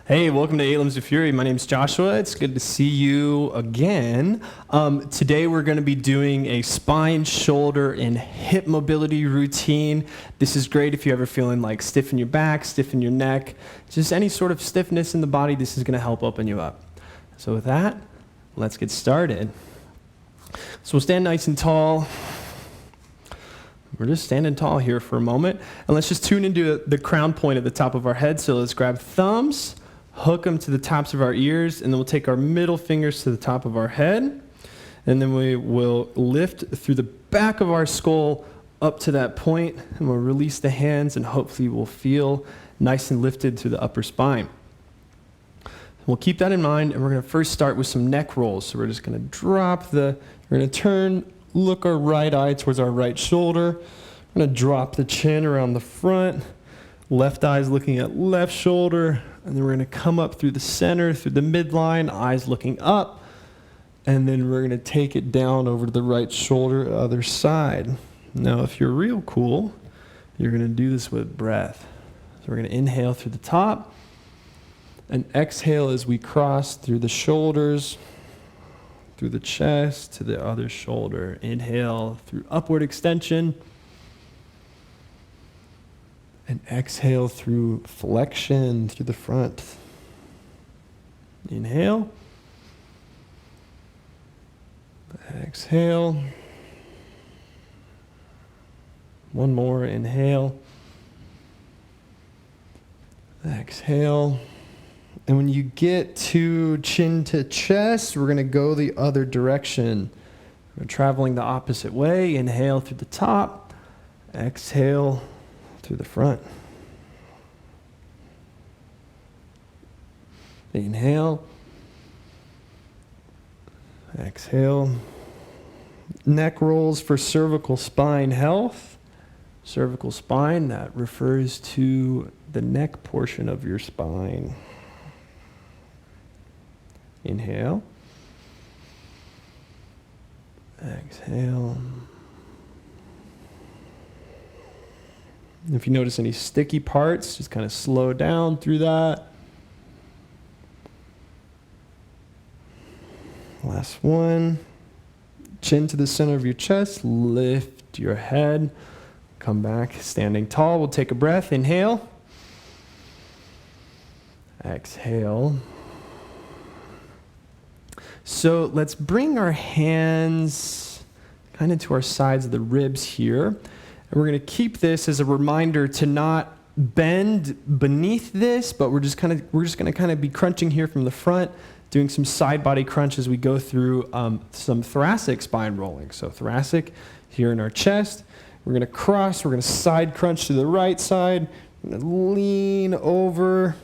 Hey, welcome to Eight Limbs of Fury. My name's Joshua. It's good to see you again. Today we're going to be doing a spine, shoulder, and hip mobility routine. This is great if you're ever feeling like stiff in your back, stiff in your neck, just any sort of stiffness in the body. This is going to help open you up. So with that, let's get started. So we'll stand nice and tall. We're just standing tall here for a moment. And let's just tune into the crown point at the top of our head. So let's grab thumbs, hook them to the tops of our ears, and then we'll take our middle fingers to the top of our head. And then we will lift through the back of our skull up to that point, and we'll release the hands, and hopefully we'll feel nice and lifted through the upper spine. We'll keep that in mind, and we're going to first start with some neck rolls. So we're just going to we're going to turn, look our right eye towards our right shoulder. We're going to drop the chin around the front. Left eye's looking at left shoulder. And then we're going to come up through the center, through the midline, eyes looking up. And then we're going to take it down over to the right shoulder, other side. Now, if you're real cool, you're going to do this with breath. So we're going to inhale through the top and exhale as we cross through the shoulders, through the chest to the other shoulder. Inhale through upward extension. And exhale through flexion through the front. Inhale. Exhale. One more. Inhale. Exhale. And when you get to chin to chest, we're going to go the other direction. We're traveling the opposite way. Inhale through the top. Exhale through the front. Inhale. Exhale. Neck rolls for cervical spine health. Cervical spine, that refers to the neck portion of your spine. Inhale. Exhale. If you notice any sticky parts, just kind of slow down through that. Last one. Chin to the center of your chest. Lift your head. Come back, standing tall. We'll take a breath. Inhale. Exhale. So let's bring our hands kind of to our sides of the ribs here. And we're going to keep this as a reminder to not bend beneath this, but we're just going to kind of be crunching here from the front, doing some side body crunch as we go through some thoracic spine rolling. So thoracic here in our chest. We're going to cross. We're going to side crunch to the right side. We're going to lean over,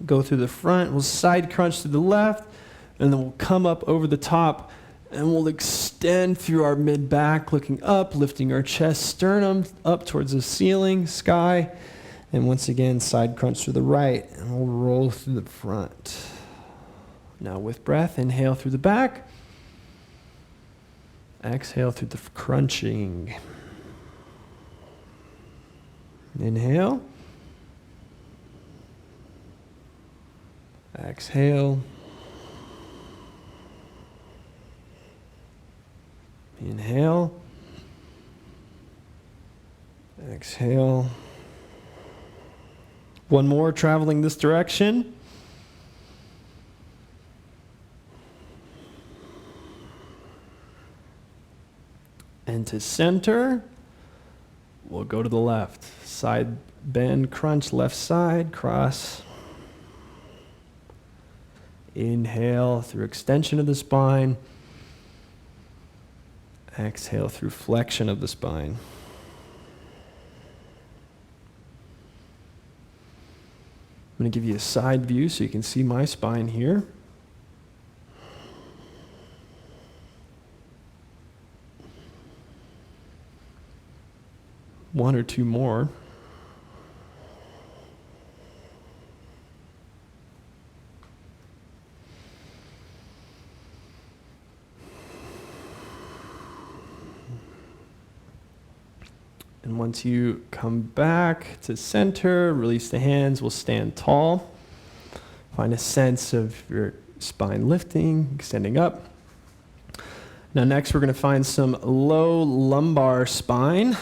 go through the front. We'll side crunch to the left, and then we'll come up over the top. And we'll extend through our mid-back, looking up, lifting our chest, sternum up towards the ceiling, sky. And once again, side crunch to the right, and we'll roll through the front. Now with breath, inhale through the back. Exhale through the crunching. Inhale. Exhale. Inhale. Exhale. One more, traveling this direction. And to center, we'll go to the left. Side bend, crunch, left side, cross. Inhale through extension of the spine. Exhale through flexion of the spine. I'm going to give you a side view so you can see my spine here. One or two more. And once you come back to center, release the hands, we'll stand tall. Find a sense of your spine lifting, extending up. Now next we're going to find some low lumbar spine.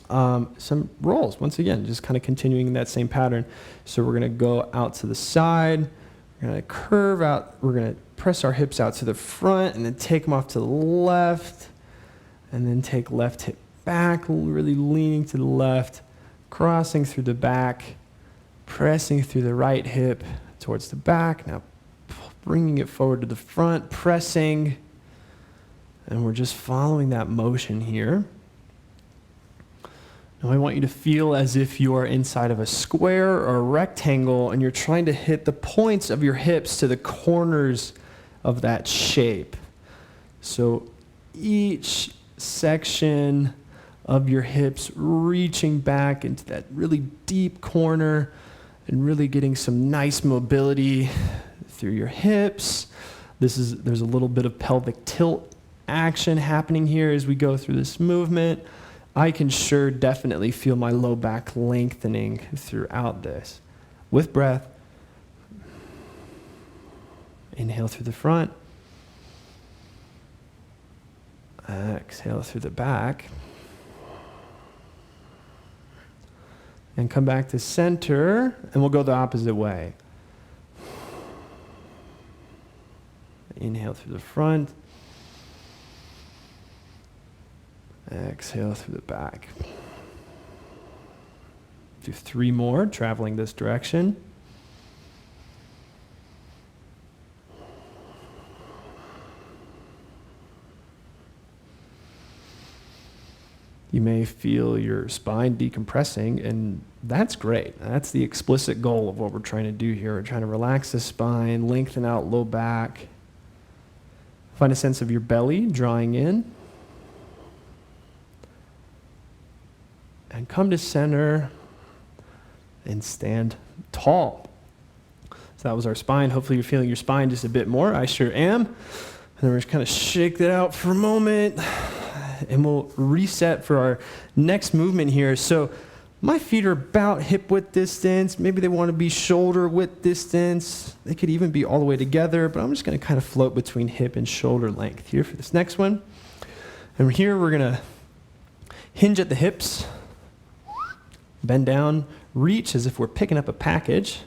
Some rolls, once again, just kind of continuing that same pattern. So we're going to go out to the side. We're going to curve out. We're going to press our hips out to the front and then take them off to the left. And then take left hip back, really leaning to the left, crossing through the back, pressing through the right hip towards the back. Now bringing it forward to the front, pressing. And we're just following that motion here. Now I want you to feel as if you are inside of a square or a rectangle and you're trying to hit the points of your hips to the corners of that shape. So each section of your hips reaching back into that really deep corner and really getting some nice mobility through your hips. There's a little bit of pelvic tilt action happening here as we go through this movement. I can sure definitely feel my low back lengthening throughout this. With breath, inhale through the front, exhale through the back, and come back to center, and we'll go the opposite way. Inhale through the front, exhale through the back. Do 3 more, traveling this direction. You may feel your spine decompressing, and that's great. That's the explicit goal of what we're trying to do here. We're trying to relax the spine, lengthen out low back. Find a sense of your belly drawing in. And come to center and stand tall. So that was our spine. Hopefully you're feeling your spine just a bit more. I sure am. And then we're just kind of shake that out for a moment. And we'll reset for our next movement here. So my feet are about hip width distance. Maybe they want to be shoulder width distance. They could even be all the way together, but I'm just going to kind of float between hip and shoulder length here for this next one. And here we're going to hinge at the hips. Bend down, reach as if we're picking up a package.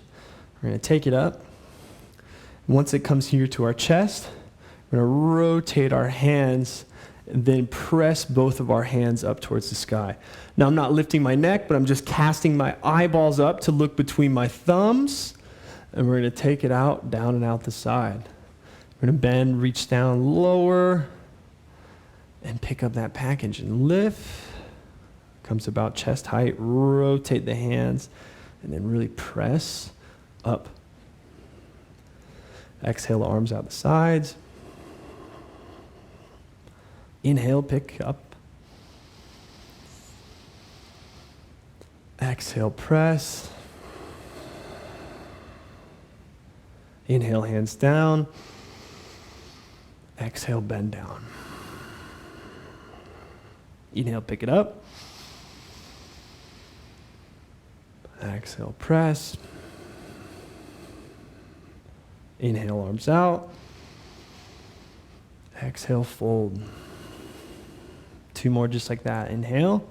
We're going to take it up. Once it comes here to our chest, we're going to rotate our hands and then press both of our hands up towards the sky. Now I'm not lifting my neck, but I'm just casting my eyeballs up to look between my thumbs. And we're going to take it out, down and out the side. We're going to bend, reach down lower, and pick up that package and lift. Comes about chest height, rotate the hands, and then really press up. Exhale, arms out the sides. Inhale, pick up. Exhale, press. Inhale, hands down. Exhale, bend down. Inhale, pick it up. Exhale, press. Inhale, arms out. Exhale, fold. 2 more just like that. Inhale.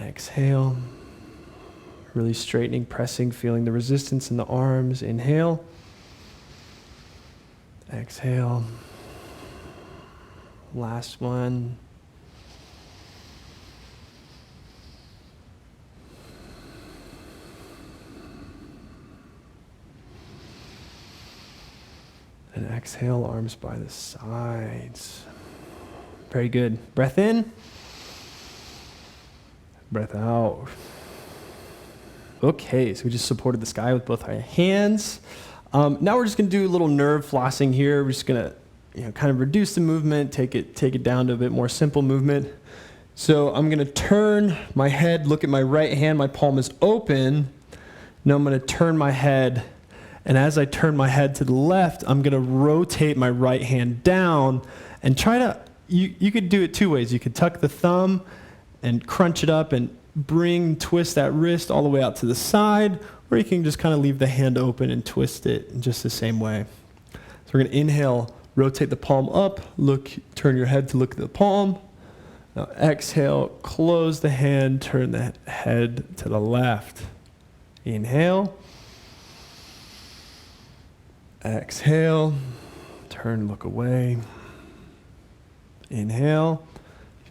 Exhale. Really straightening, pressing, feeling the resistance in the arms. Inhale. Exhale. Last one. And exhale, arms by the sides. Very good. Breath in. Breath out. Okay, so we just supported the sky with both our hands. Now we're just going to do a little nerve flossing here. We're just going to kind of reduce the movement, take it down to a bit more simple movement. So I'm going to turn my head, look at my right hand, my palm is open. Now I'm going to turn my head. And as I turn my head to the left, I'm going to rotate my right hand down and try to, you could do it 2 ways. You could tuck the thumb and crunch it up and twist that wrist all the way out to the side, or you can just kind of leave the hand open and twist it in just the same way. So we're going to inhale, rotate the palm up, turn your head to look at the palm. Now exhale, close the hand, turn the head to the left. Inhale. Exhale, turn, look away. Inhale.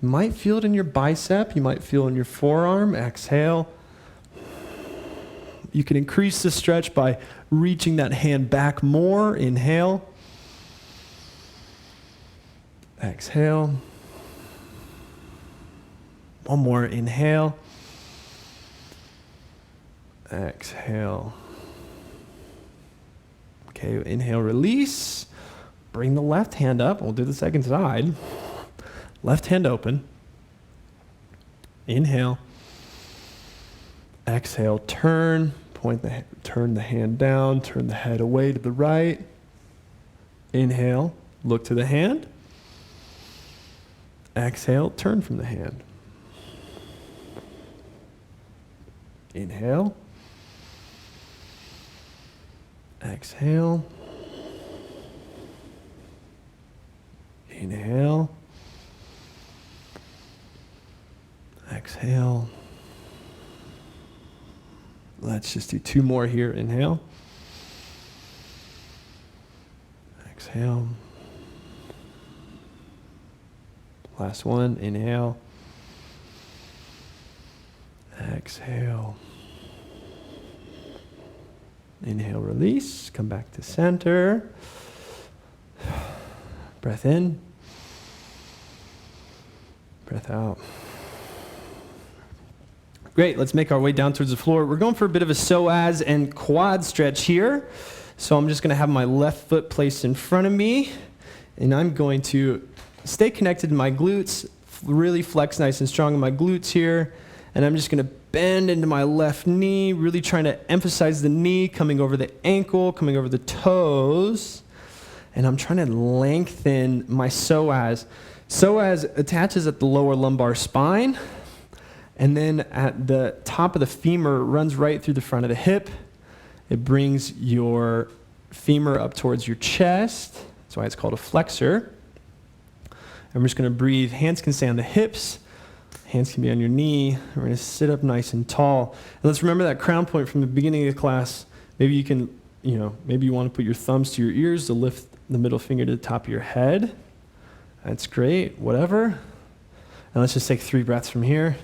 You might feel it in your bicep, you might feel it in your forearm. Exhale. You can increase the stretch by reaching that hand back more. Inhale. Exhale. One more. Inhale. Exhale. Okay, inhale, release. Bring the left hand up. We'll do the second side. Left hand open. Inhale. Exhale, turn. Turn the hand down. Turn the head away to the right. Inhale, look to the hand. Exhale, turn from the hand. Inhale. Exhale. Inhale. Exhale. Let's just do two more here. Inhale. Exhale. Last one. Inhale. Exhale. Inhale, release. Come back to center. Breath in. Breath out. Great, let's make our way down towards the floor. We're going for a bit of a psoas and quad stretch here. So I'm just going to have my left foot placed in front of me, and I'm going to stay connected to my glutes, really flex nice and strong in my glutes here, and I'm just going to bend into my left knee, really trying to emphasize the knee, coming over the ankle, coming over the toes, and I'm trying to lengthen my psoas. Psoas attaches at the lower lumbar spine, and then at the top of the femur, runs right through the front of the hip. It brings your femur up towards your chest. That's why it's called a flexor. And we're just going to breathe. Hands can stay on the hips. Hands can be on your knee. We're going to sit up nice and tall. And let's remember that crown point from the beginning of the class. Maybe you can, maybe you want to put your thumbs to your ears to lift the middle finger to the top of your head. That's great. Whatever. And let's just take 3 breaths from here.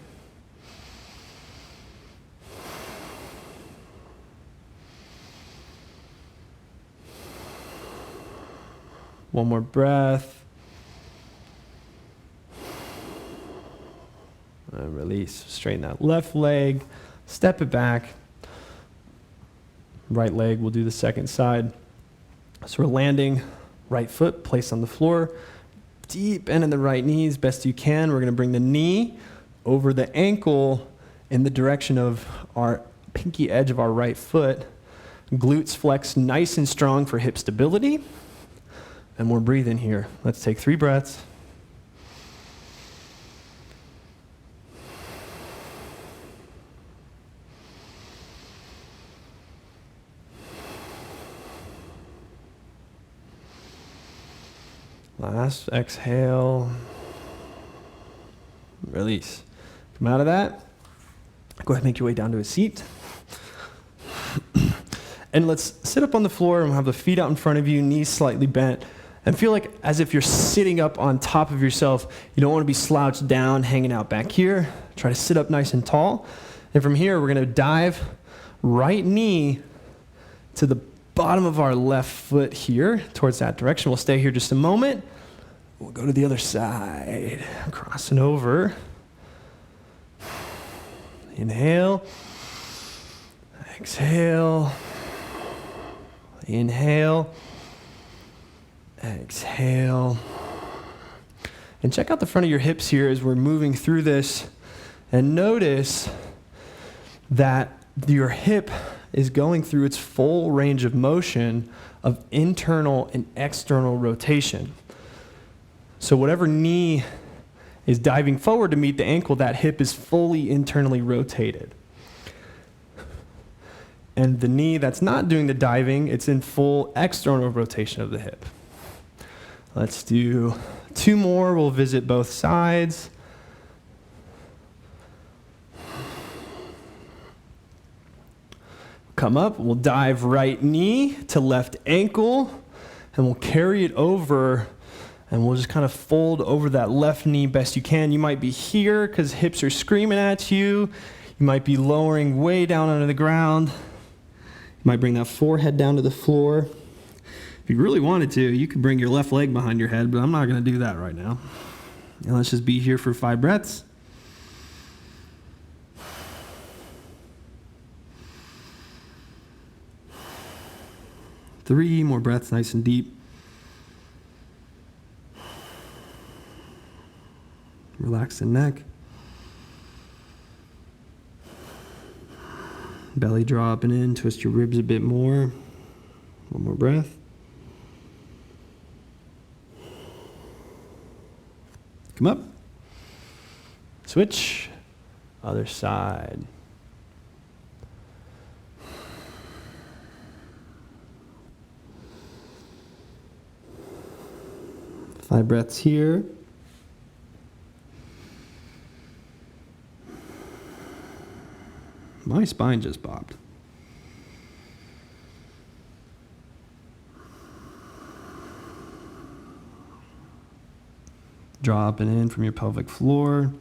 One more breath. And release. Straighten that left leg. Step it back. Right leg, we'll do the second side. So we're landing, right foot placed on the floor. Deep bend in the right knee as best you can. We're going to bring the knee over the ankle in the direction of our pinky edge of our right foot. Glutes flex nice and strong for hip stability. And we're breathing here. Let's take 3 breaths. Last exhale. Release. Come out of that. Go ahead and make your way down to a seat. And let's sit up on the floor and we'll have the feet out in front of you, knees slightly bent. And feel like as if you're sitting up on top of yourself. You don't want to be slouched down, hanging out back here. Try to sit up nice and tall. And from here, we're going to dive right knee to the bottom of our left foot here, towards that direction. We'll stay here just a moment. We'll go to the other side. Crossing over. Inhale. Exhale. Inhale. Exhale. And check out the front of your hips here as we're moving through this. And notice that your hip is going through its full range of motion of internal and external rotation. So whatever knee is diving forward to meet the ankle. That hip is fully internally rotated. And the knee that's not doing the diving, it's in full external rotation of the hip. Let's do 2 more. We'll visit both sides. Come up, we'll dive right knee to left ankle, and we'll carry it over, and we'll just kind of fold over that left knee best you can. You might be here because hips are screaming at you. You might be lowering way down onto the ground. You might bring that forehead down to the floor. If you really wanted to, you could bring your left leg behind your head, but I'm not going to do that right now. And let's just be here for 5 breaths. Three more breaths, nice and deep. Relax the neck. Belly dropping in, twist your ribs a bit more. One more breath. Come up. Switch. Other side. Five breaths here. My spine just popped. Dropping in from your pelvic floor.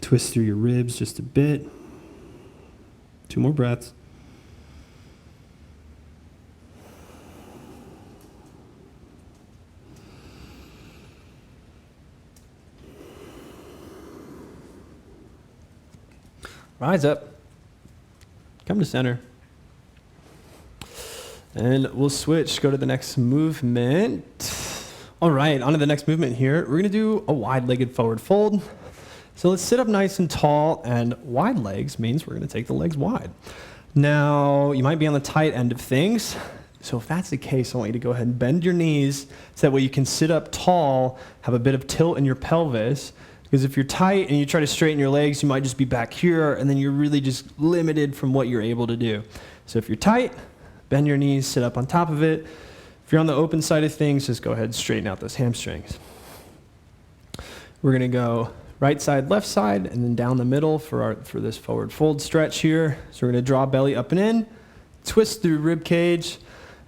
Twist through your ribs just a bit. 2 more breaths. Rise up. Come to center. And we'll switch, go to the next movement. All right, on to the next movement here. We're going to do a wide-legged forward fold. So let's sit up nice and tall, and wide legs means we're going to take the legs wide. Now, you might be on the tight end of things. So if that's the case, I want you to go ahead and bend your knees so that way you can sit up tall, have a bit of tilt in your pelvis. Because if you're tight and you try to straighten your legs, you might just be back here, and then you're really just limited from what you're able to do. So if you're tight, bend your knees, sit up on top of it. If you're on the open side of things, just go ahead and straighten out those hamstrings. We're going to go right side, left side, and then down the middle for this forward fold stretch here. So we're going to draw belly up and in, twist through rib cage,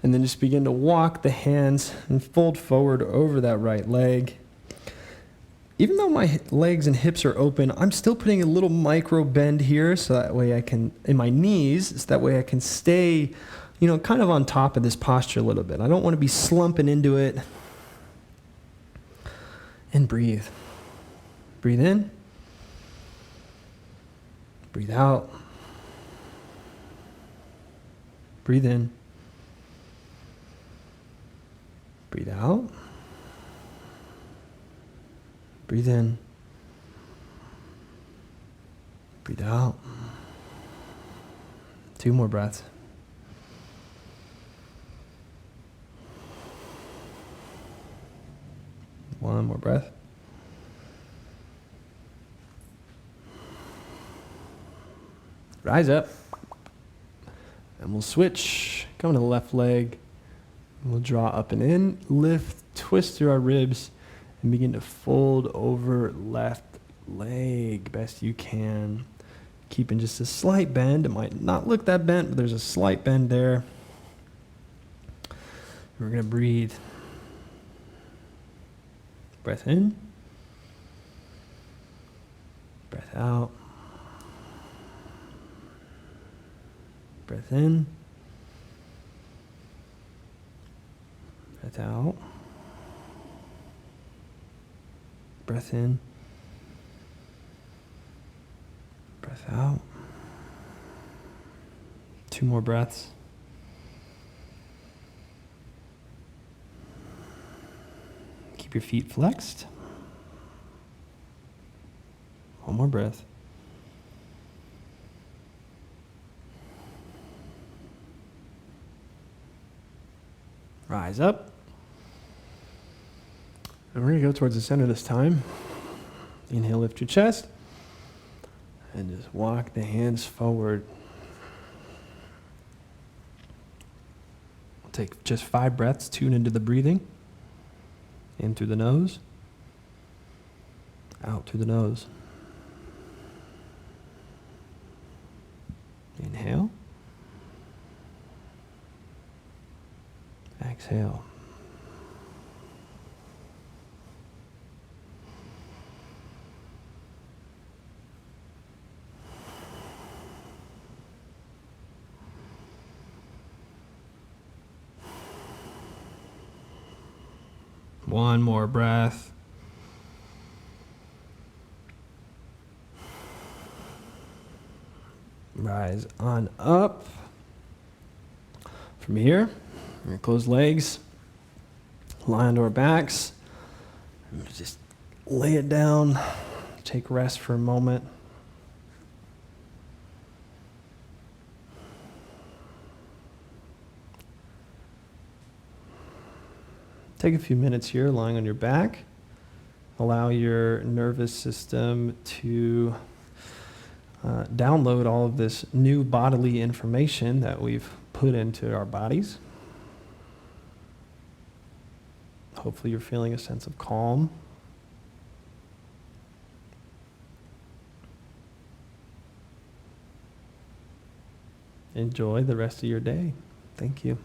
and then just begin to walk the hands and fold forward over that right leg. Even though my legs and hips are open, I'm still putting a little micro bend here so that way I can, in my knees, so that way I can stay, kind of on top of this posture a little bit. I don't want to be slumping into it. And breathe. Breathe in. Breathe out. Breathe in. Breathe out. Breathe in. Breathe out. 2 more breaths. One more breath. Rise up. And we'll switch. Come to the left leg. We'll draw up and in. Lift, twist through our ribs. And begin to fold over left leg best you can. Keeping just a slight bend. It might not look that bent, but there's a slight bend there. We're going to breathe. Breath in. Breath out. Breath in. Breath out. Breath in. Breath out. 2 more breaths. Keep your feet flexed. 1 more breath. Rise up. And we're going to go towards the center this time. Inhale, lift your chest. And just walk the hands forward. We'll take just 5 breaths, tune into the breathing. In through the nose. Out through the nose. Inhale. Exhale. One more breath. Rise on up. From here, we're going to close legs, lie onto our backs, and just lay it down, take rest for a moment. Take a few minutes here lying on your back. Allow your nervous system to download all of this new bodily information that we've put into our bodies. Hopefully you're feeling a sense of calm. Enjoy the rest of your day. Thank you.